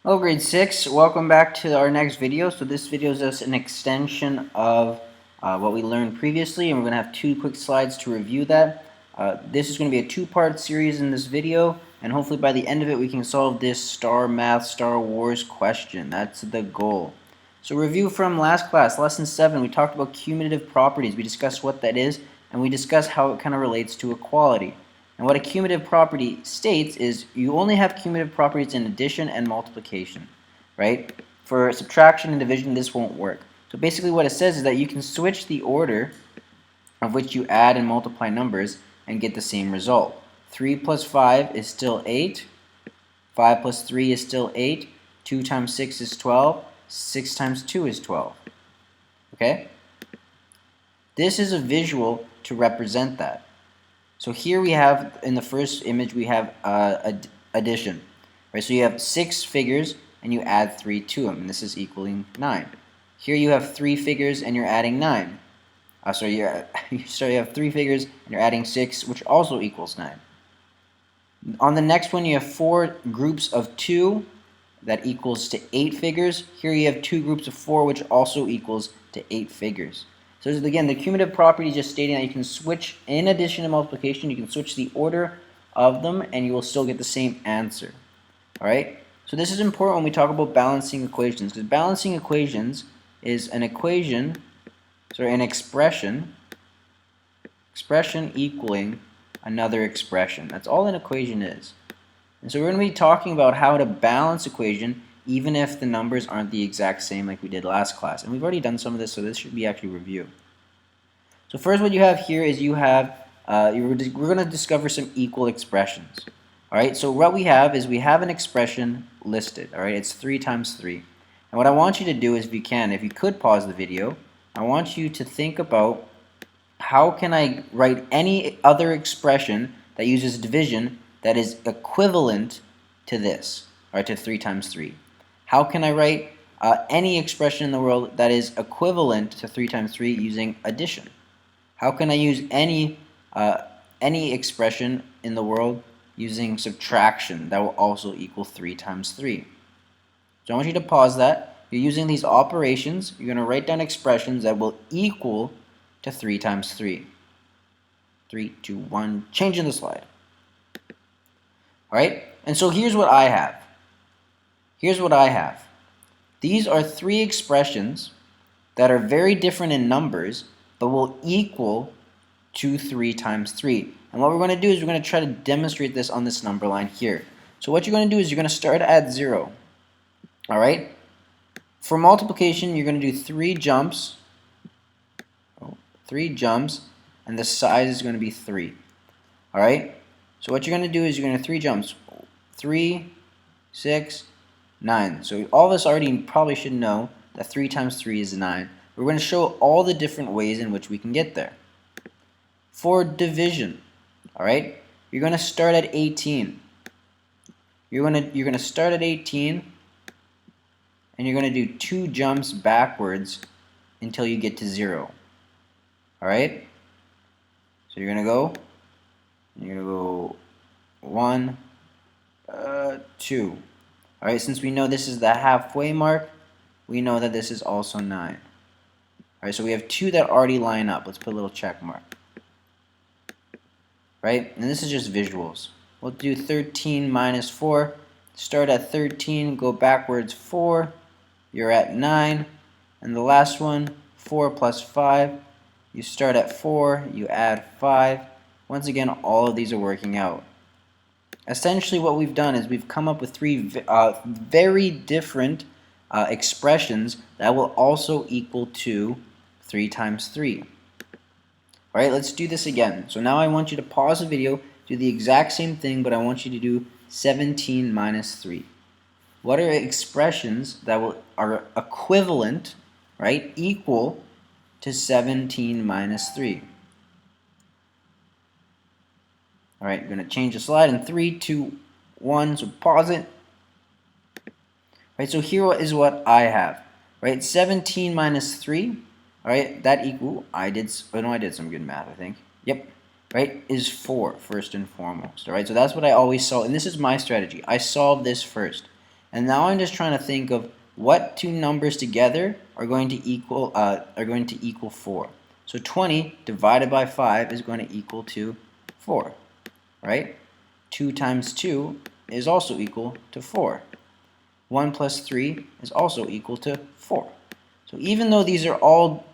Hello grade 6, welcome back to our next video. So this video is just an extension of what we learned previously, and we're going to have two quick slides to review that. This is going to be a two-part series in this video, and hopefully by the end of it we can solve this Star Math Star Wars question. That's the goal. So review from last class, lesson 7, we talked about cumulative properties. We discussed what that is, and we discussed how it kind of relates to equality. And what a cumulative property states is you only have cumulative properties in addition and multiplication, right? For subtraction and division, this won't work. So basically what it says is that you can switch the order of which you add and multiply numbers and get the same result. 3 plus 5 is still 8. 5 plus 3 is still 8. 2 times 6 is 12. 6 times 2 is 12. Okay? This is a visual to represent that. So here we have, in the first image, we have addition. Right? So you have 6 figures and you add 3 to them, and this is equaling 9. Here you have 3 figures and you're adding 9. So you have 3 figures and you're adding 6, which also equals 9. On the next one, you have 4 groups of 2 that equals to 8 figures. Here you have 2 groups of 4, which also equals to 8 figures. So again, the cumulative property is just stating that you can switch, in addition to multiplication, you can switch the order of them and you will still get the same answer. Alright? So this is important when we talk about balancing equations, because balancing equations is an equation, an expression equaling another expression. That's all an equation is. And so we're going to be talking about how to balance equation even if the numbers aren't the exact same like we did last class. And we've already done some of this, so this should be actually review. So first what you have here is you have, we're going to discover some equal expressions. Alright, so what we have is we have an expression listed. Alright, it's 3 times 3. And what I want you to do is, if you could pause the video, I want you to think about how can I write any other expression that uses division that is equivalent to this, right, to 3 times 3. How can I write any expression in the world that is equivalent to 3 times 3 using addition? How can I use any expression in the world using subtraction that will also equal 3 times 3? So I want you to pause that. You're using these operations. You're going to write down expressions that will equal to 3 times 3. 3, 2, 1, changing the slide. Alright, and so here's what I have. These are 3 expressions that are very different in numbers, but will equal to 3 times 3. And what we're going to do is we're going to try to demonstrate this on this number line here. So what you're going to do is you're going to start at 0. Alright? For multiplication, you're going to do 3 jumps. 3 jumps, and the size is going to be 3. Alright? So what you're going to do is you're going to 3 jumps. 3, 6, 9. So all of us already probably should know that 3 times 3 is 9. We're going to show all the different ways in which we can get there. For division, alright, you're going to start at 18. You're going to start at 18, and you're going to do 2 jumps backwards until you get to 0. Alright? So you're going to go 1, 2. Alright, since we know this is the halfway mark, we know that this is also 9. Alright, so we have 2 that already line up. Let's put a little check mark. Right? And this is just visuals. We'll do 13 minus 4. Start at 13, go backwards 4. You're at 9. And the last one, 4 plus 5. You start at 4, you add 5. Once again, all of these are working out. Essentially what we've done is we've come up with 3 very different expressions that will also equal to 3 times 3. Alright, let's do this again. So now I want you to pause the video, do the exact same thing, but I want you to do 17 minus 3. What are expressions that are equivalent, right, equal to 17 minus 3? Alright, I'm going to change the slide in 3, 2, 1, so pause it. Right, so here is what I have. Right, 17 minus 3, alright, that equal, I did some good math, I think. Yep, right, is 4, first and foremost. Alright, so that's what I always solve, and this is my strategy. I solve this first. And now I'm just trying to think of what two numbers together are going to equal 4. So 20 divided by 5 is going to equal to 4, right? 2 times 2 is also equal to 4. 1 plus 3 is also equal to 4. So even though these are all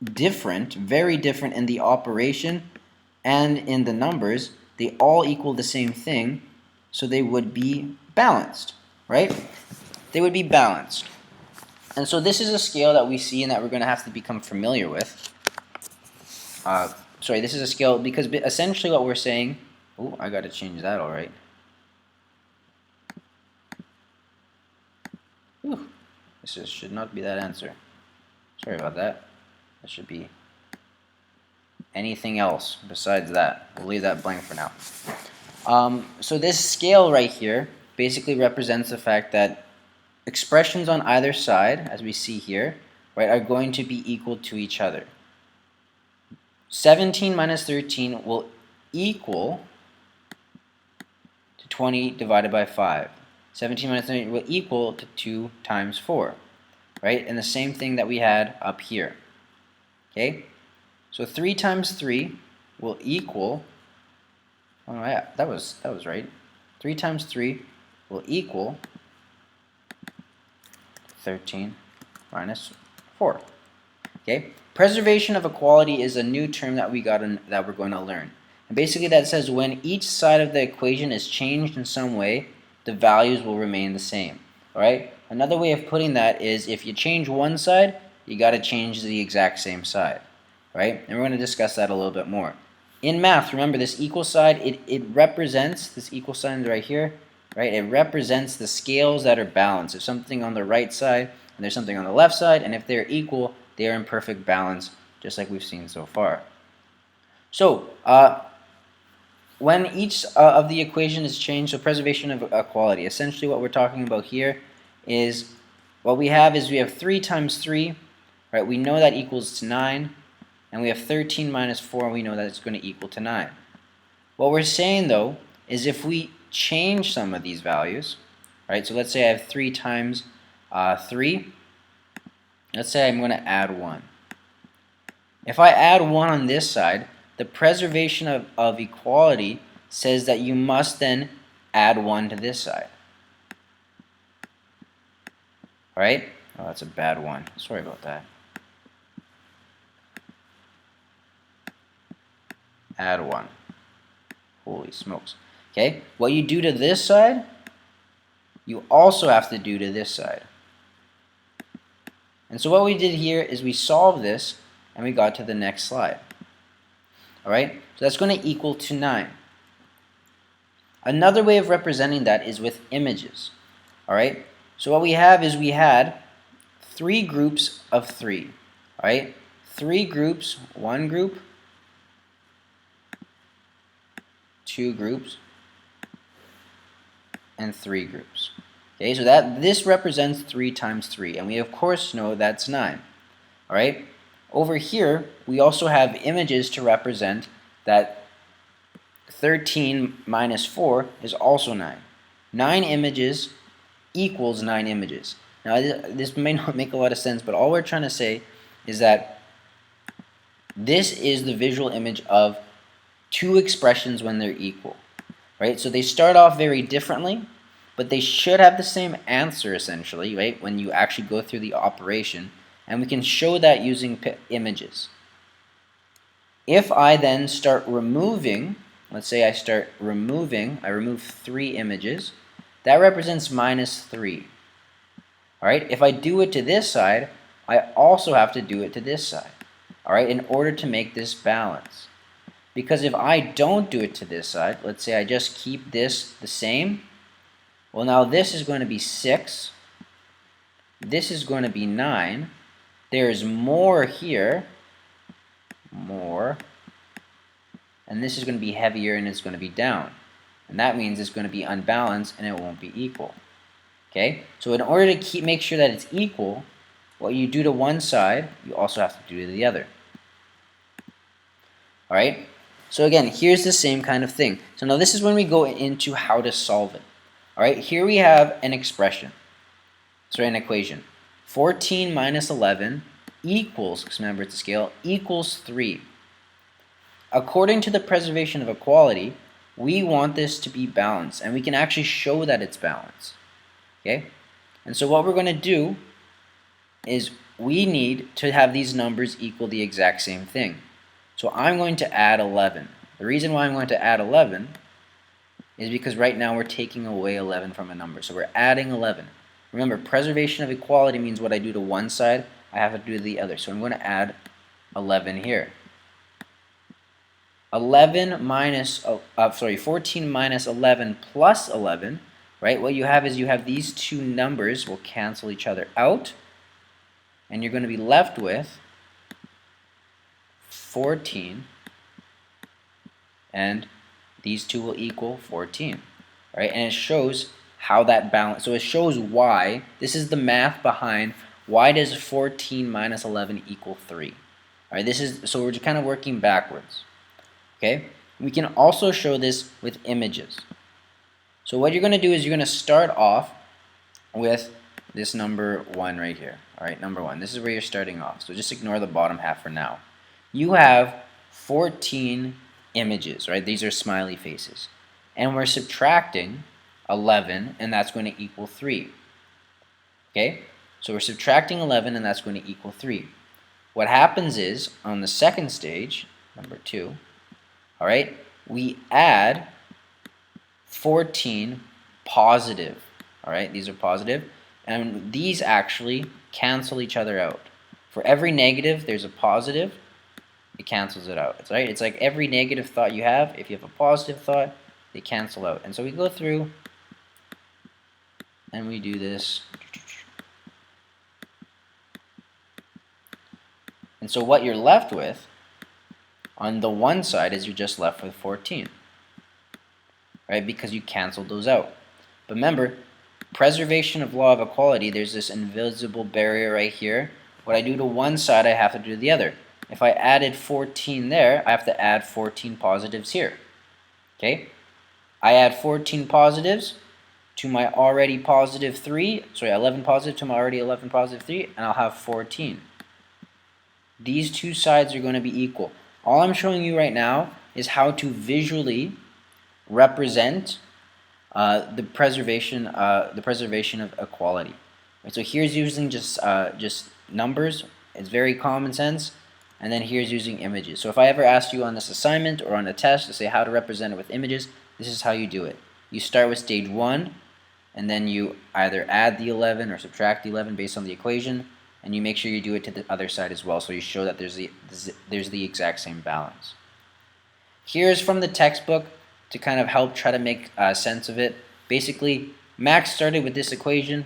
different, very different in the operation and in the numbers, they all equal the same thing, so they would be balanced, right? They would be balanced. And so this is a scale that we see and that we're going to have to become familiar with. This is a scale because essentially what we're saying, oh, I got to change that, all right. Ooh, should not be that answer. Sorry about that. That should be anything else besides that. We'll leave that blank for now. So this scale right here basically represents the fact that expressions on either side, as we see here, right, are going to be equal to each other. 17 minus 13 will equal to 20 divided by 5. 17 minus 13 will equal to 2 times 4, right? And the same thing that we had up here. Okay? So 3 times 3 will equal, oh yeah, that was right. 3 times 3 will equal 13 minus 4. Okay? Preservation of equality is a new term that that we're going to learn. And basically that says when each side of the equation is changed in some way, the values will remain the same. Alright? Another way of putting that is if you change one side, you got to change the exact same side. Right? And we're going to discuss that a little bit more. In math, remember this equal side, it represents, this equal sign right here, right? It represents the scales that are balanced. There's something on the right side and there's something on the left side, and if they're equal, they are in perfect balance, just like we've seen so far. So, when each of the equation is changed, so preservation of equality, essentially what we're talking about here is, what we have is we have 3 times 3, right? We know that equals to 9. And we have 13 minus 4, and we know that it's going to equal to 9. What we're saying, though, is if we change some of these values, right? So let's say I have 3 times 3. Let's say I'm going to add 1. If I add 1 on this side, the preservation of equality says that you must then add 1 to this side. All right? Oh, that's a bad one. Sorry about that. Add 1. Holy smokes. Okay, what you do to this side, you also have to do to this side. And so what we did here is we solved this and we got to the next slide. Alright, so that's going to equal to 9. Another way of representing that is with images. Alright, so what we have is we had 3 groups of 3. Alright, 3 groups, 1 group, 2 groups, and 3 groups. Okay, so this represents 3 times 3, and we of course know that's 9. Alright, over here we also have images to represent that 13 minus 4 is also 9. 9 images equals 9 images. Now this may not make a lot of sense, but all we're trying to say is that this is the visual image of 2 expressions when they're equal, right? So they start off very differently, but they should have the same answer essentially, right? When you actually go through the operation, and we can show that using images. If I then start removing, let's say I remove 3 images, that represents minus 3. All right, if I do it to this side, I also have to do it to this side, all right, in order to make this balance. Because if I don't do it to this side, let's say I just keep this the same, well now this is going to be 6, this is going to be 9, there's more here, more, and this is going to be heavier and it's going to be down. And that means it's going to be unbalanced and it won't be equal. Okay, so in order to make sure that it's equal, what you do to one side, you also have to do to the other. All right. So again, here's the same kind of thing. So now this is when we go into how to solve it. All right, here we have an expression, sorry, an equation. 14 minus 11 equals, because remember it's a scale, equals 3. According to the preservation of equality, we want this to be balanced, and we can actually show that it's balanced. Okay? And so what we're going to do is we need to have these numbers equal the exact same thing. So I'm going to add 11. The reason why I'm going to add 11 is because right now we're taking away 11 from a number. So we're adding 11. Remember, preservation of equality means what I do to one side, I have to do to the other. So I'm going to add 11 here. 14 minus 11 plus 11, right? What you have is you have these two numbers will cancel each other out, and you're going to be left with 14, and these two will equal 14, right? And it shows how that balance, so it shows why, this is the math behind why does 14 minus 11 equal 3. All right, this is, so we're just kind of working backwards. Okay, we can also show this with images. So what you're going to do is you're going to start off with this number 1 right here. All right, number 1. This is where you're starting off. So just ignore the bottom half for now. You have 14 images, right? These are smiley faces. And we're subtracting 11, and that's going to equal 3. Okay, so we're subtracting 11, and that's going to equal 3. What happens is, on the second stage, number 2, all right, we add 14 positive. All right, these are positive, and these actually cancel each other out. For every negative, there's a positive. It cancels it out. Right? It's like every negative thought you have, if you have a positive thought, they cancel out. And so we go through and we do this. And so what you're left with on the one side is you're just left with 14, right? Because you canceled those out. But remember, preservation of law of equality, there's this invisible barrier right here. What I do to one side, I have to do to the other. If I added 14 there, I have to add 14 positives here. Okay? I add 14 positives to my already positive 3, sorry, 11 positive to my already 11 positive 3, and I'll have 14. These two sides are going to be equal. All I'm showing you right now is how to visually represent the preservation of equality. Right, so here's using just numbers. It's very common sense. And then here's using images. So if I ever asked you on this assignment or on a test to say how to represent it with images, this is how you do it. You start with stage 1, and then you either add the 11 or subtract the 11 based on the equation, and you make sure you do it to the other side as well, so you show that there's the exact same balance. Here's from the textbook to kind of help try to make sense of it. Basically, Max started with this equation,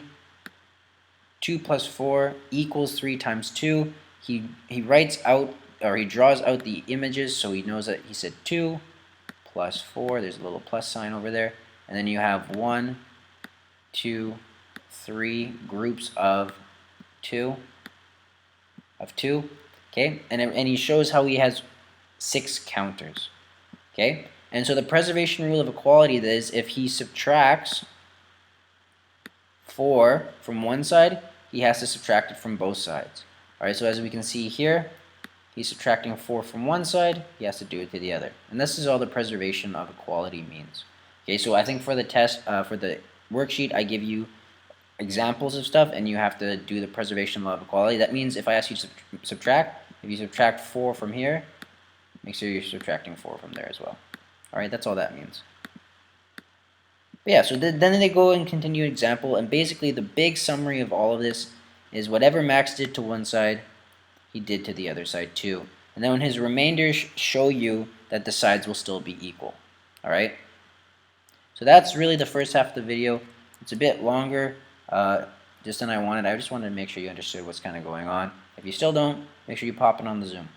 2 plus 4 equals 3 times 2. He writes out, or he draws out the images, so he knows that he said 2 plus 4. There's a little plus sign over there. And then you have 1, 2, 3 groups of 2. Okay, and he shows how he has 6 counters. Okay, and so the preservation rule of equality is if he subtracts 4 from one side, he has to subtract it from both sides. Alright, so as we can see here, he's subtracting 4 from one side, he has to do it to the other. And this is all the preservation of equality means. Okay, so I think for the test, for the worksheet, I give you examples of stuff, and you have to do the preservation law of equality. That means if I ask you to subtract, if you subtract 4 from here, make sure you're subtracting 4 from there as well. Alright, that's all that means. But yeah, so then they go and continue an example, and basically the big summary of all of this is whatever Max did to one side, he did to the other side too. And then when his remainders show you that the sides will still be equal. Alright? So that's really the first half of the video. It's a bit longer just than I wanted. I just wanted to make sure you understood what's kind of going on. If you still don't, make sure you pop it on the Zoom.